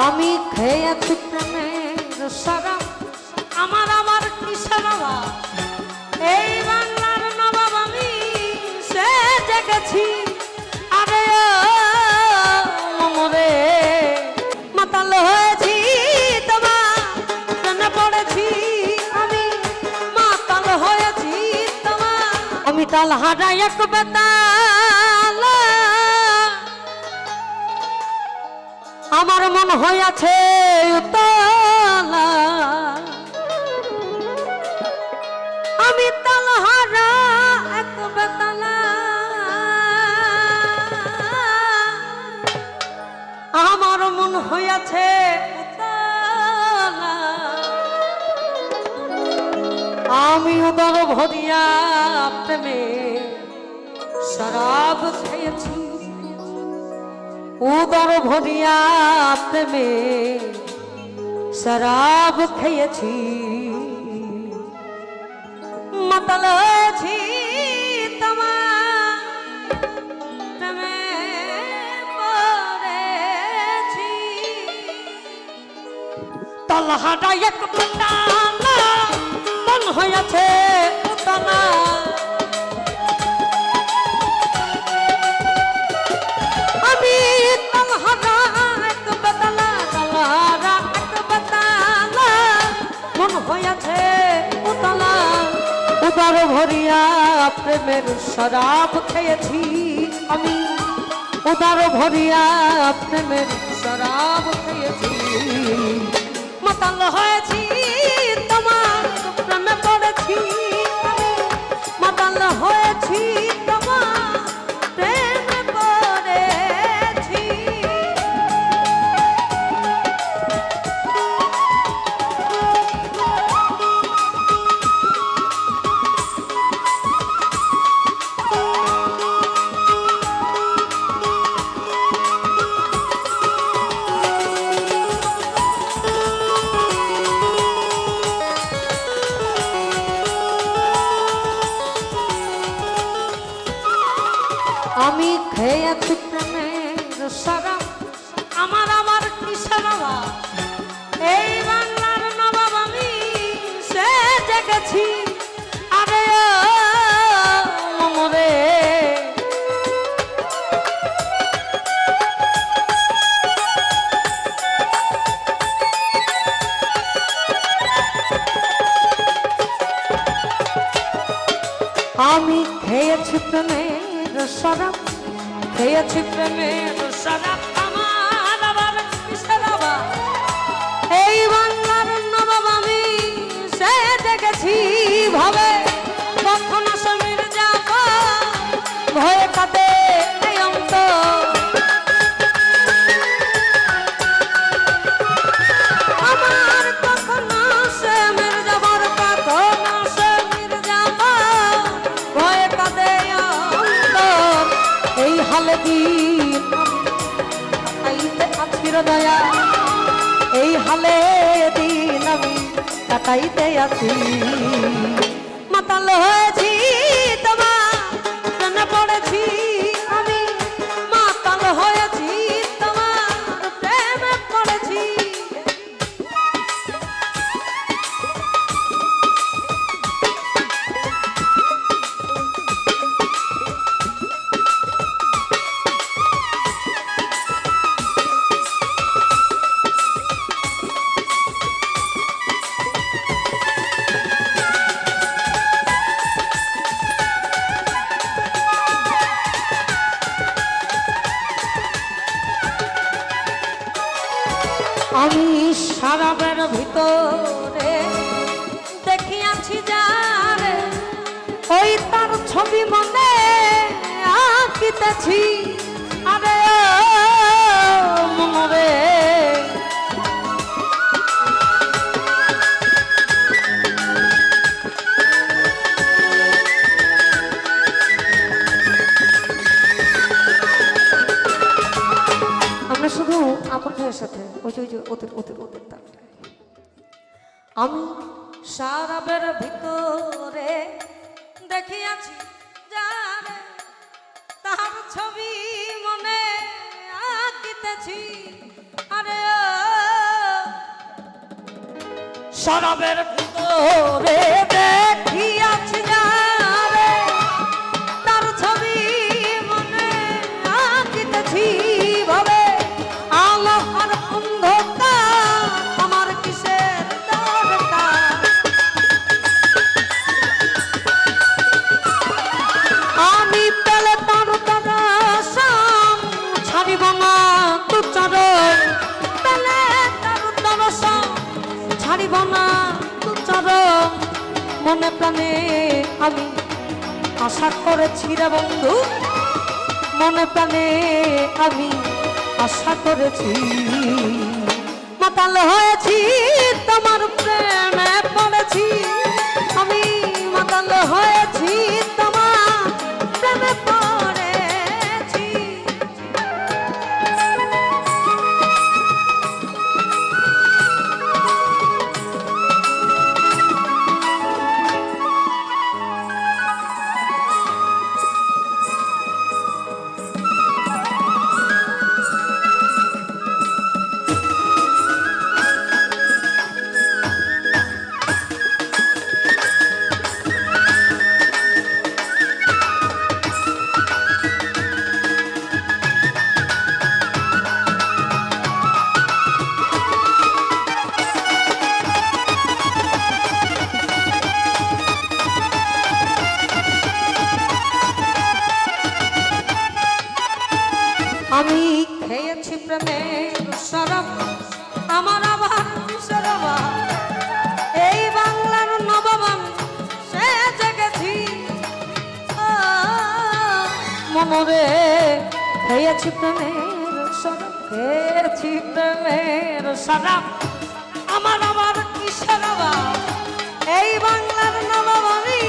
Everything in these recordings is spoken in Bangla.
আমি খেয়েছি প্রেমের শরাব, আমার আমার কিসের অভাব। এই বাংলার নবাব আমি সে জেগেছি। আরে ও মরে মাতাল হয়েছি, তোমার প্রেমে পড়েছি আমি, মাতাল হয়েছি তোমার। আমি তাল হারাই এক বেতাল, আমার মন হইয়াছে উতলা। আমি তালহারা এক বেতালা, আমার মন হইয়াছে উতলা। আমি উদর ভরিয়া প্রেমে শরাব খেয়েছি, উদর ভরিয়া প্রেমে শরাব খেয়েছি। মাতাল হয়েছি তোমার প্রেমে পড়েছি। তলহাটা এক বেতালা, মন হয়েছে উতলা। আমি তলহাটা এক বেতালা, তলহাটা এক বেতালা, মন হয়েছে উতলা। উদর ভরিয়া প্রেমের শরাব খেয়েছি আমি, উদর ভরিয়া প্রেমের শরাব খেয়েছি। মাতাল হয়েছি তোমার প্রেমে পড়েছি আমি, মাতাল হয়েছি তোমার প্রেমে পড়েছি। আমি খেয়েছি প্রেমের শরাব, আমার আমার কিসের অভাব। এই বাংলার নবাব আমি সে জেগেছি। আরে ও মরে আমি খেয়েছি প্রেমের শরাব, খেয়েছি প্রেমের শরাব, আমার আবার কিসের অভাব। এই বাংলার নবাব আমি সে দেখেছি ভাবে, কখন সমীর যাব ভয়ে কাঁদে এই অন্তর। আমার কখন সমীর যাবার, কখন সমীর যাব ভয়ে কাঁদে অন্তর। এই হালে দিন কাটাইতে আছি দয়া, এই হালে দিন আমি কাটাইতে আছি। মাতাল হয়েছি তোমার প্রেমে পড়েছি আমি, মাতাল হয়েছি তোমার প্রেমে পড়েছি। আমি শরাবের ভিতরে দেখিয়াছি যারে, ওই তার ছবি মনে আঁকিতেছি। আরে মরে আমরা শুধু আপনাদের সাথে ওই যে ওদের ওদের ওদের তালটা। আমি শরাবের ভিতরে দেখিয়াছি যারে, তার ছবি মনে আঁকিতেছি। আরে শরাবের ভিতরে দেখিয়াছি যারে তার ছবি মনে আঁকিতেছি ভাবে আলো আর অন্ধকার আমার কিসের দরকার আমি পেলে তার দর্শন ছাড়িব না তু চরণ পেলে তার দর্শন ছাড়িব না তু চরণ মনে প্রাণে আমি আশা করেছি রে বন্ধু মনে প্রাণে আমি আশা করেছি মাতাল হয়েছি তোমার প্রেমে পড়েছি আমি মাতাল হয়েছি তোমার প্রেমে পড়েছি আমি খেয়েছি প্রেমের শরাব আমার আবার শরাবা এই বাংলার নববান সে জেগেছি মনরে খেয়েছি প্রেমের শরাব খেয়েছি প্রেমের শরাব আমার আবার কি শরাবা এই বাংলার নববানি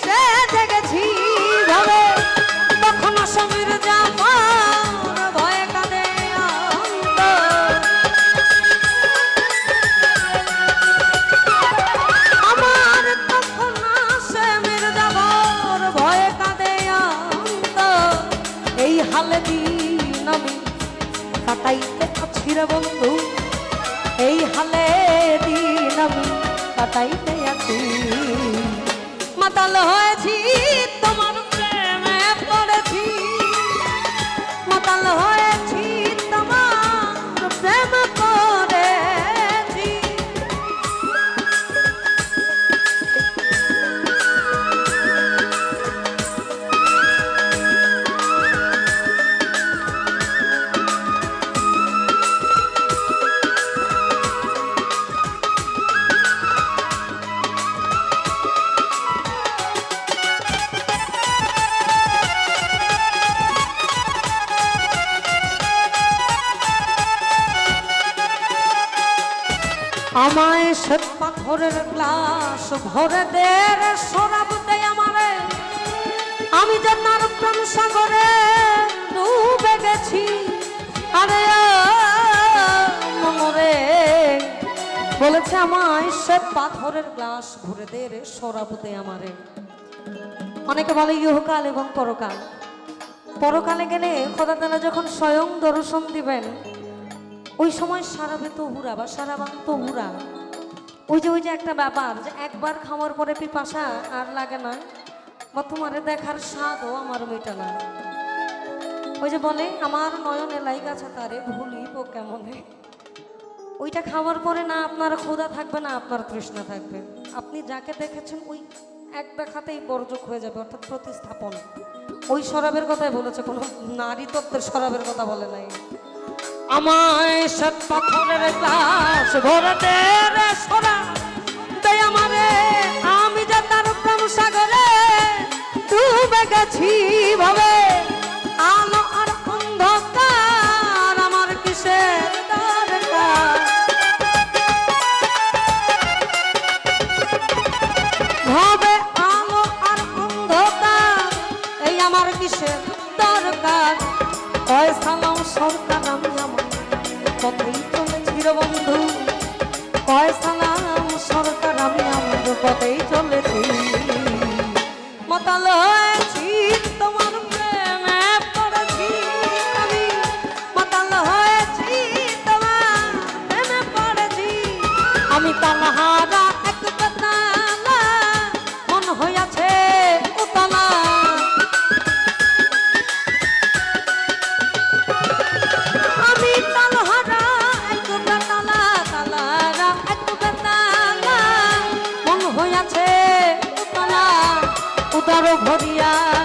সে জেগেছি ভাবে তখন সমীর জামা হালে দিন আমি কাটাইতে আছি রে বন্ধু এই হালে দিন আমি কাটাইতে আছি মাতাল হয়েছি তোমার প্রেমে পড়েছি মাতাল হয়েছি তোমার প্রেমে পড়েছি আমায় শ্বেত পাথরের গ্লাস ভরে দে রে শরাব দে আমারে আমি যে তার প্রেম সাগরে ডুবে গেছি আরে মনরে বলেছে আমায় শ্বেত পাথরের গ্লাস ভরে দে রে শরাব দে আমারে অনেকে বলে ইহকাল এবং পরকাল পরকালে গেলে খোদা তাআলা যখন স্বয়ং দর্শন দিবেন ওই সময় সারাবে তো হুরা বা সারাবান তো হুরা ওই যে একটা ব্যাপার যে একবার খাওয়ার পরে পিপাসা আর লাগে না বা তোমারে দেখার স্বাদও আমার মেটা না ওই যে বলে আমার নয়নে লাইগাছে তারে ভুলিব কেমনে ওইটা খাওয়ার পরে না আপনার ক্ষুধা থাকবে না আপনার তৃষ্ণা থাকবে আপনি যাকে দেখেছেন ওই এক দেখাতেই বর্জক হয়ে যাবে অর্থাৎ প্রতিস্থাপন ওই শরাবের কথাই বলেছে কোনো নারী তত্ত্বের শরাবের কথা বলে নাই আমায় শ্বেত পাথরের গ্লাস ভরে দে রে শরাব দে আমারে আমি যে তার প্রেম সাগরে ডুবে গেছি ভাবে আলো আর অন্ধকার আমার কিসের দরকার ভাবে আলো আর অন্ধকার এই আমার কিসের দরকার ওই সালাম সরকার আমি আমার পথেই চলেছি রে বন্ধু ওই সালাম সরকার আমি আমার পথেই চলেছি মাতাল হয়েছি তোমার প্রেমে পড়েছি আমি মাতাল হয়েছি তোমার প্রেমে পড়েছি আমি তালহা আরো ভরিয়া